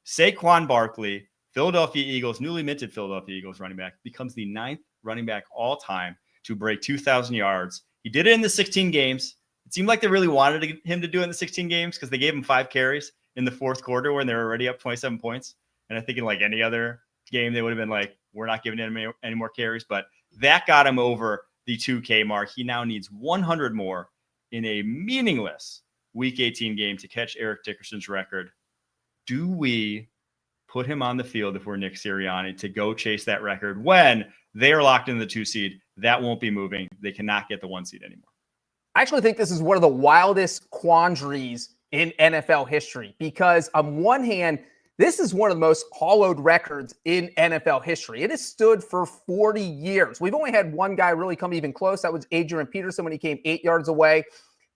Saquon Barkley, Philadelphia Eagles, newly minted Philadelphia Eagles running back, becomes the 9th running back all time to break 2,000 yards. He did it in the 16 games. It seemed like they really wanted him to do it in the 16 games because they gave him 5 carries in the fourth quarter when they were already up 27 points. And I think in like any other game, they would have been like, we're not giving him any more carries. But that got him over the 2K mark. He now needs 100 more in a meaningless Week 18 game to catch Eric Dickerson's record. Do we put him on the field if we're Nick Sirianni to go chase that record when they are locked in the 2 seed? That won't be moving. They cannot get the 1 seed anymore. I actually think this is one of the wildest quandaries in NFL history because on one hand, this is one of the most hollowed records in NFL history. It has stood for 40 years. We've only had one guy really come even close. That was Adrian Peterson when he came 8 yards away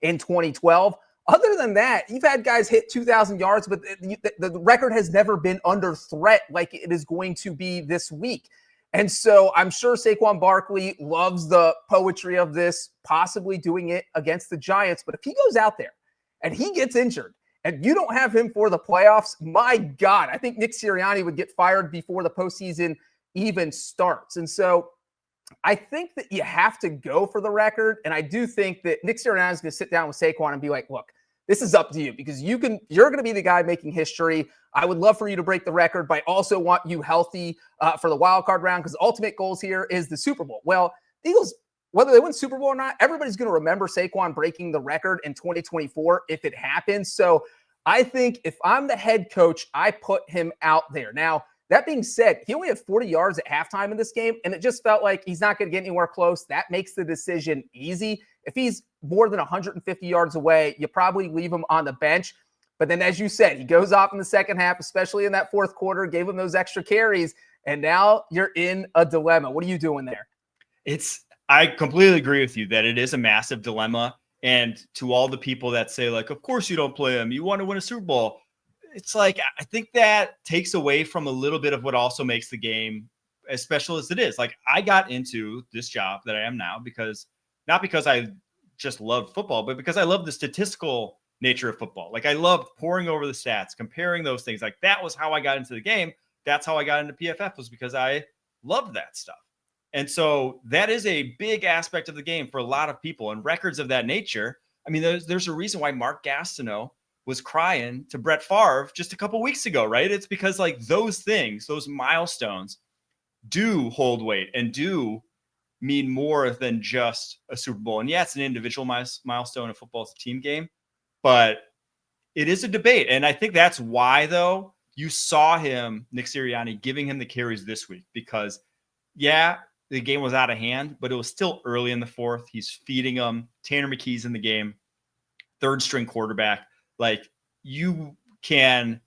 in 2012. Other than that, you've had guys hit 2,000 yards, but the record has never been under threat like it is going to be this week. And so I'm sure Saquon Barkley loves the poetry of this, possibly doing it against the Giants. But if he goes out there and he gets injured and you don't have him for the playoffs, my God, I think Nick Sirianni would get fired before the postseason even starts. And so I think that you have to go for the record. And I do think that Nick Sirianni is going to sit down with Saquon and be like, look, this is up to you because you're going to be the guy making history. I would love for you to break the record, but I also want you healthy for the wild card round because the ultimate goals here is the Super Bowl. Well, the Eagles, whether they win Super Bowl or not, everybody's going to remember Saquon breaking the record in 2024 if it happens. So I think if I'm the head coach, I put him out there. Now, that being said, he only had 40 yards at halftime in this game, and it just felt like he's not going to get anywhere close. That makes the decision easy. If he's more than 150 yards away, you probably leave him on the bench. But then, as you said, he goes off in the second half, especially in that fourth quarter, gave him those extra carries, and now you're in a dilemma. What are you doing there? I completely agree with you that it is a massive dilemma. And to all the people that say, like, of course you don't play him, you want to win a Super Bowl. It's like, I think that takes away from a little bit of what also makes the game as special as it is. Like, I got into this job that I am now not because I just loved football, but because I love the statistical nature of football. Like, I loved poring over the stats, comparing those things. Like, that was how I got into the game. That's how I got into PFF, was because I loved that stuff. And so that is a big aspect of the game for a lot of people, and records of that nature. I mean, there's a reason why Mark Gastineau was crying to Brett Favre just a couple weeks ago, right? It's because like those things, those milestones do hold weight and do mean more than just a Super Bowl. And yeah, it's an individual milestone. In football, it's a team game, but it is a debate. And I think that's why, though, you saw Nick Sirianni, giving him the carries this week, because yeah, the game was out of hand, but it was still early in the fourth. He's feeding them. Tanner McKee's in the game, third string quarterback. Like, you can,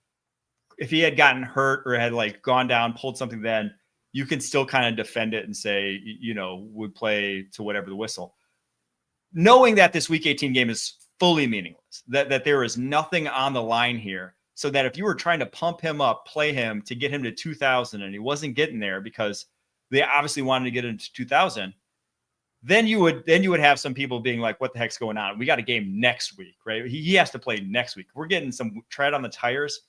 if he had gotten hurt or had like gone down, pulled something, then you can still kind of defend it and say, would play to whatever the whistle. Knowing that this Week 18 game is fully meaningless, that there is nothing on the line here, so that if you were trying to pump him up, play him to get him to 2,000 and he wasn't getting there because they obviously wanted to get into 2,000, then you would have some people being like, what the heck's going on? We got a game next week, right? He has to play next week. We're getting some tread on the tires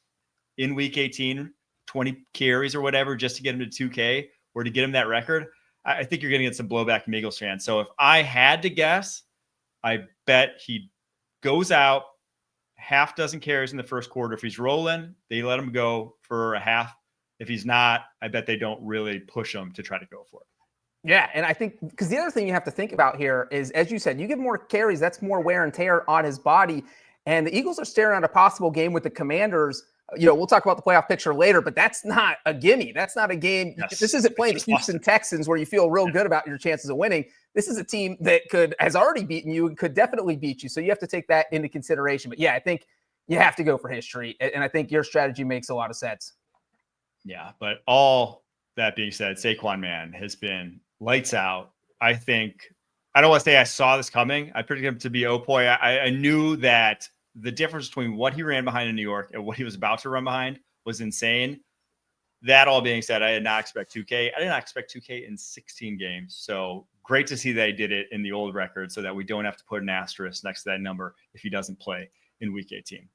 in Week 18, 20 carries or whatever, just to get him to 2K or to get him that record. I think you're going to get some blowback from Eagles fans. So if I had to guess, I bet he goes out, half dozen carries in the first quarter. If he's rolling, they let him go for a half. If he's not, I bet they don't really push him to try to go for it. Yeah, and I think because the other thing you have to think about here is, as you said, you give more carries, that's more wear and tear on his body. And the Eagles are staring at a possible game with the Commanders. We'll talk about the playoff picture later, but that's not a gimme. That's not a game. Yes. This isn't playing the Houston Texans where you feel real good about your chances of winning. This is a team that has already beaten you and could definitely beat you. So you have to take that into consideration. But yeah, I think you have to go for history. And I think your strategy makes a lot of sense. Yeah, but all that being said, Saquon, man, has been lights out. I don't want to say I saw this coming. I predicted him to be I knew that the difference between what he ran behind in New York and what he was about to run behind was insane. That all being said, I did not expect 2K. I did not expect 2K in 16 games. So great to see that he did it in the old record so that we don't have to put an asterisk next to that number if he doesn't play in Week 18.